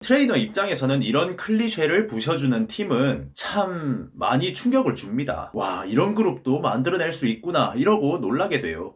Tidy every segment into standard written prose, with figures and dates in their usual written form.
트레이너 입장에서는 이런 클리셰를 부셔주는 팀은 참 많이 충격을 줍니다. 와, 이런 그룹도 만들어낼 수 있구나 이러고 놀라게 돼요.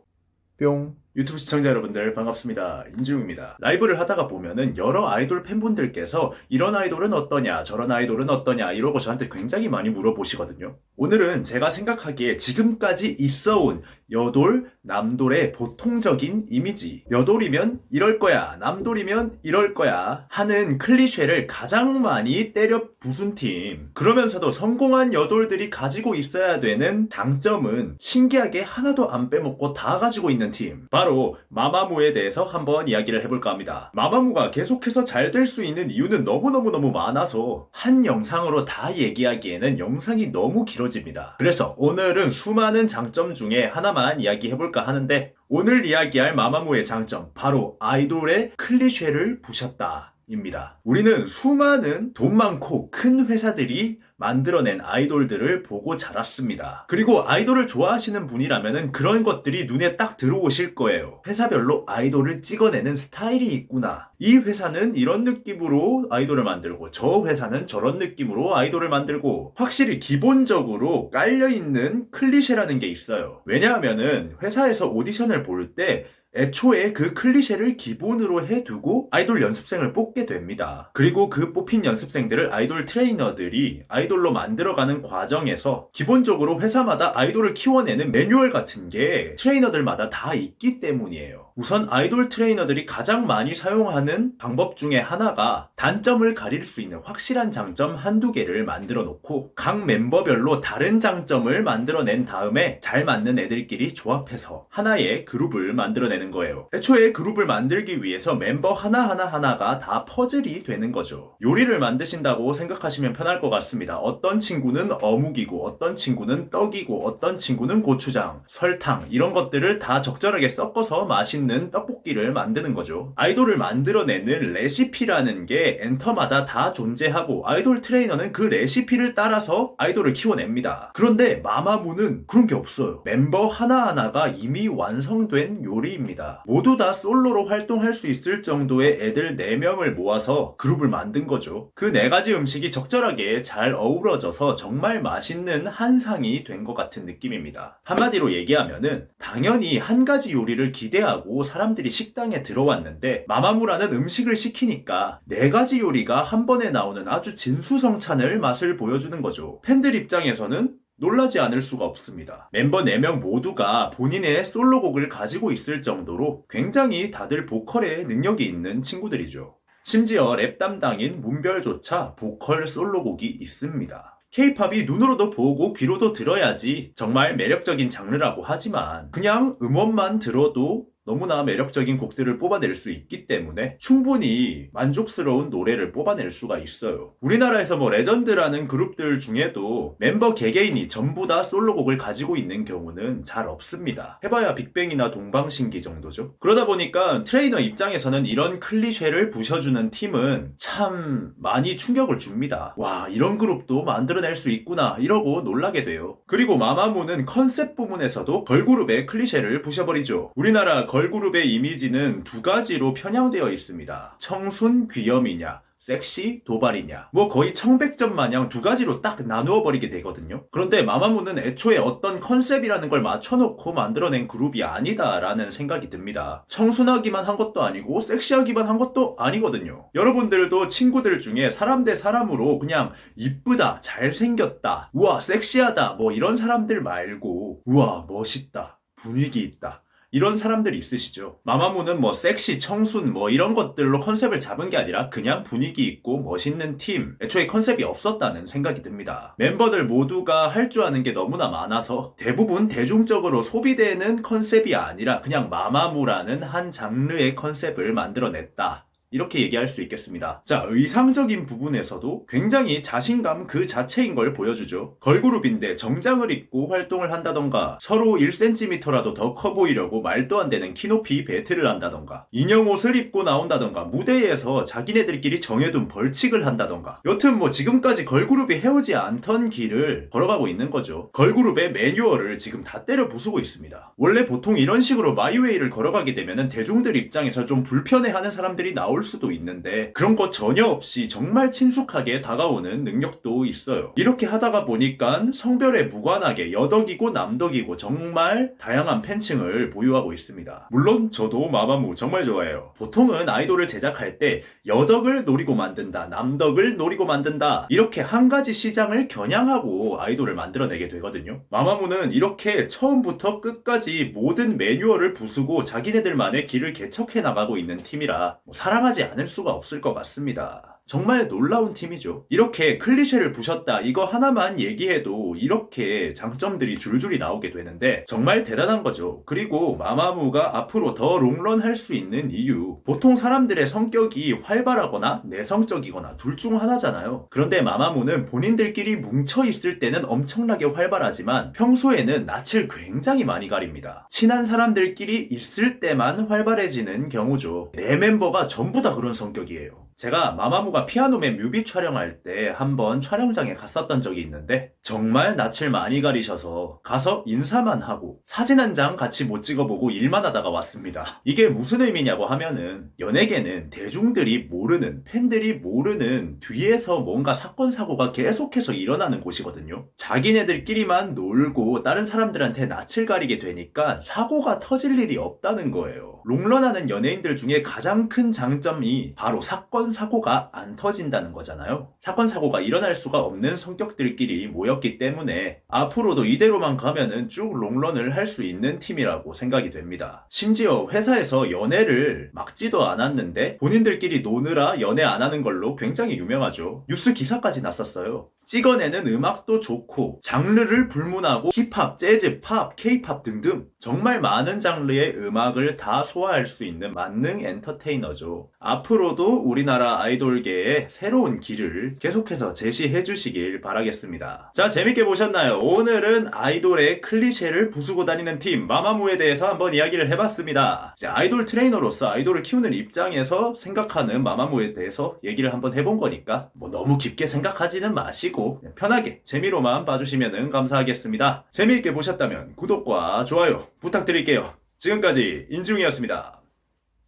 뿅. 유튜브 시청자 여러분들 반갑습니다. 인지웅입니다. 라이브를 하다가 보면은 여러 아이돌 팬분들께서 이런 아이돌은 어떠냐, 저런 아이돌은 어떠냐 이러고 저한테 굉장히 많이 물어보시거든요. 오늘은 제가 생각하기에 지금까지 있어온 여돌, 남돌의 보통적인 이미지, 여돌이면 이럴 거야, 남돌이면 이럴 거야 하는 클리셰를 가장 많이 때려 부순 팀, 그러면서도 성공한 여돌들이 가지고 있어야 되는 장점은 신기하게 하나도 안 빼먹고 다 가지고 있는 팀, 바로 마마무에 대해서 한번 이야기를 해볼까 합니다. 마마무가 계속해서 잘 될 수 있는 이유는 너무너무 많아서 한 영상으로 다 얘기하기에는 영상이 너무 길어집니다. 그래서 오늘은 수많은 장점 중에 하나만 이야기해볼까 하는데, 오늘 이야기할 마마무의 장점, 바로 아이돌의 클리셰를 부셨다 입니다. 우리는 수많은 돈 많고 큰 회사들이 만들어낸 아이돌들을 보고 자랐습니다. 그리고 아이돌을 좋아하시는 분이라면 그런 것들이 눈에 딱 들어오실 거예요. 회사별로 아이돌을 찍어내는 스타일이 있구나. 이 회사는 이런 느낌으로 아이돌을 만들고 저 회사는 저런 느낌으로 아이돌을 만들고, 확실히 기본적으로 깔려있는 클리셰라는 게 있어요. 왜냐하면은 회사에서 오디션을 볼 때 애초에 그 클리셰를 기본으로 해두고 아이돌 연습생을 뽑게 됩니다. 그리고 그 뽑힌 연습생들을 아이돌 트레이너들이 아이돌로 만들어가는 과정에서 기본적으로 회사마다 아이돌을 키워내는 매뉴얼 같은 게 트레이너들마다 다 있기 때문이에요. 우선 아이돌 트레이너들이 가장 많이 사용하는 방법 중에 하나가 단점을 가릴 수 있는 확실한 장점 한두 개를 만들어 놓고 각 멤버별로 다른 장점을 만들어낸 다음에 잘 맞는 애들끼리 조합해서 하나의 그룹을 만들어내는 거예요. 애초에 그룹을 만들기 위해서 멤버 하나가 다 퍼즐이 되는 거죠. 요리를 만드신다고 생각하시면 편할 것 같습니다. 어떤 친구는 어묵이고 어떤 친구는 떡이고 어떤 친구는 고추장, 설탕 이런 것들을 다 적절하게 섞어서 맛있는 떡볶이를 만드는 거죠. 아이돌을 만들어내는 레시피라는 게 엔터마다 다 존재하고 아이돌 트레이너는 그 레시피를 따라서 아이돌을 키워냅니다. 그런데 마마무는 그런 게 없어요. 멤버 하나하나가 이미 완성된 요리입니다. 모두 다 솔로로 활동할 수 있을 정도의 애들 4명을 모아서 그룹을 만든 거죠. 그 4가지 음식이 적절하게 잘 어우러져서 정말 맛있는 한상이 된 것 같은 느낌입니다. 한마디로 얘기하면은 당연히 한 가지 요리를 기대하고 사람들이 식당에 들어왔는데 마마무라는 음식을 시키니까 4가지 요리가 한 번에 나오는 아주 진수성찬을 맛을 보여주는 거죠. 팬들 입장에서는 놀라지 않을 수가 없습니다. 멤버 4명 모두가 본인의 솔로곡을 가지고 있을 정도로 굉장히 다들 보컬에 능력이 있는 친구들이죠. 심지어 랩 담당인 문별조차 보컬 솔로곡이 있습니다. K-팝이 눈으로도 보고 귀로도 들어야지 정말 매력적인 장르라고 하지만 그냥 음원만 들어도 너무나 매력적인 곡들을 뽑아낼 수 있기 때문에 충분히 만족스러운 노래를 뽑아낼 수가 있어요. 우리나라에서 레전드라는 그룹들 중에도 멤버 개개인이 전부 다 솔로곡을 가지고 있는 경우는 잘 없습니다. 해봐야 빅뱅이나 동방신기 정도죠. 그러다 보니까 트레이너 입장에서는 이런 클리셰를 부셔주는 팀은 참 많이 충격을 줍니다. 와, 이런 그룹도 만들어낼 수 있구나 이러고 놀라게 돼요. 그리고 마마무는 컨셉 부분에서도 걸그룹의 클리셰를 부셔버리죠. 우리나라 걸그룹의 이미지는 2가지로 편향되어 있습니다. 청순, 귀염이냐, 섹시, 도발이냐, 거의 청백전 마냥 2가지로 딱 나누어 버리게 되거든요. 그런데 마마무는 애초에 어떤 컨셉이라는 걸 맞춰놓고 만들어낸 그룹이 아니다라는 생각이 듭니다. 청순하기만 한 것도 아니고 섹시하기만 한 것도 아니거든요. 여러분들도 친구들 중에 사람 대 사람으로 그냥 이쁘다, 잘생겼다, 우와 섹시하다 이런 사람들 말고 우와 멋있다, 분위기 있다 이런 사람들 있으시죠? 마마무는 섹시, 청순 이런 것들로 컨셉을 잡은 게 아니라 그냥 분위기 있고 멋있는 팀, 애초에 컨셉이 없었다는 생각이 듭니다. 멤버들 모두가 할 줄 아는 게 너무나 많아서 대부분 대중적으로 소비되는 컨셉이 아니라 그냥 마마무라는 한 장르의 컨셉을 만들어냈다. 이렇게 얘기할 수 있겠습니다. 자, 의상적인 부분에서도 굉장히 자신감 그 자체인 걸 보여주죠. 걸그룹인데 정장을 입고 활동을 한다던가, 서로 1cm라도 더 커 보이려고 말도 안 되는 키높이 배틀을 한다던가, 인형 옷을 입고 나온다던가, 무대에서 자기네들끼리 정해둔 벌칙을 한다던가, 여튼 지금까지 걸그룹이 해오지 않던 길을 걸어가고 있는 거죠. 걸그룹의 매뉴얼을 지금 다 때려 부수고 있습니다. 원래 보통 이런 식으로 마이웨이를 걸어가게 되면은 대중들 입장에서 좀 불편해하는 사람들이 나올 좋을 수도 있는데 그런 거 전혀 없이 정말 친숙하게 다가오는 능력도 있어요. 이렇게 하다가 보니까 성별에 무관하게 여덕이고 남덕이고 정말 다양한 팬층을 보유하고 있습니다. 물론 저도 마마무 정말 좋아해요. 보통은 아이돌을 제작할 때 여덕을 노리고 만든다, 남덕을 노리고 만든다, 이렇게 한 가지 시장을 겨냥하고 아이돌을 만들어내게 되거든요. 마마무는 이렇게 처음부터 끝까지 모든 매뉴얼을 부수고 자기네들만의 길을 개척해 나가고 있는 팀이라 사랑하지 않을 수가 없을 것 같습니다. 정말 놀라운 팀이죠. 이렇게 클리셰를 부셨다 이거 하나만 얘기해도 이렇게 장점들이 줄줄이 나오게 되는데 정말 대단한 거죠. 그리고 마마무가 앞으로 더 롱런 할 수 있는 이유, 보통 사람들의 성격이 활발하거나 내성적이거나 둘 중 하나잖아요. 그런데 마마무는 본인들끼리 뭉쳐 있을 때는 엄청나게 활발하지만 평소에는 낯을 굉장히 많이 가립니다. 친한 사람들끼리 있을 때만 활발해지는 경우죠. 네 멤버가 전부 다 그런 성격이에요. 제가 마마무가 피아노맨 뮤비 촬영할 때 한번 촬영장에 갔었던 적이 있는데 정말 낯을 많이 가리셔서 가서 인사만 하고 사진 한 장 같이 못 찍어보고 일만 하다가 왔습니다. 이게 무슨 의미냐고 하면은 연예계는 대중들이 모르는, 팬들이 모르는 뒤에서 뭔가 사건 사고가 계속해서 일어나는 곳이거든요. 자기네들끼리만 놀고 다른 사람들한테 낯을 가리게 되니까 사고가 터질 일이 없다는 거예요. 롱런하는 연예인들 중에 가장 큰 장점이 바로 사건 사고가 안 터진다는 거잖아요. 사건 사고가 일어날 수가 없는 성격들끼리 모였기 때문에 앞으로도 이대로만 가면은 쭉 롱런을 할 수 있는 팀이라고 생각이 됩니다. 심지어 회사에서 연애를 막지도 않았는데 본인들끼리 노느라 연애 안 하는 걸로 굉장히 유명하죠. 뉴스 기사까지 났었어요. 찍어내는 음악도 좋고 장르를 불문하고 힙합, 재즈, 팝, 케이팝 등등 정말 많은 장르의 음악을 다 소화할 수 있는 만능 엔터테이너죠. 앞으로도 우리나라 아이돌계의 새로운 길을 계속해서 제시해 주시길 바라겠습니다. 자, 재밌게 보셨나요? 오늘은 아이돌의 클리셰를 부수고 다니는 팀 마마무에 대해서 한번 이야기를 해봤습니다. 이제 아이돌 트레이너로서 아이돌을 키우는 입장에서 생각하는 마마무에 대해서 얘기를 한번 해본 거니까 뭐 너무 깊게 생각하지는 마시고 편하게 재미로만 봐주시면 감사하겠습니다. 재미있게 보셨다면 구독과 좋아요 부탁드릴게요. 지금까지 인중이었습니다.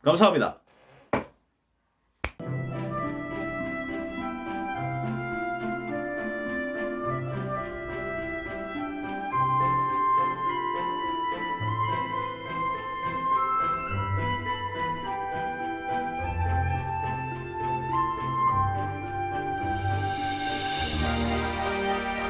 감사합니다.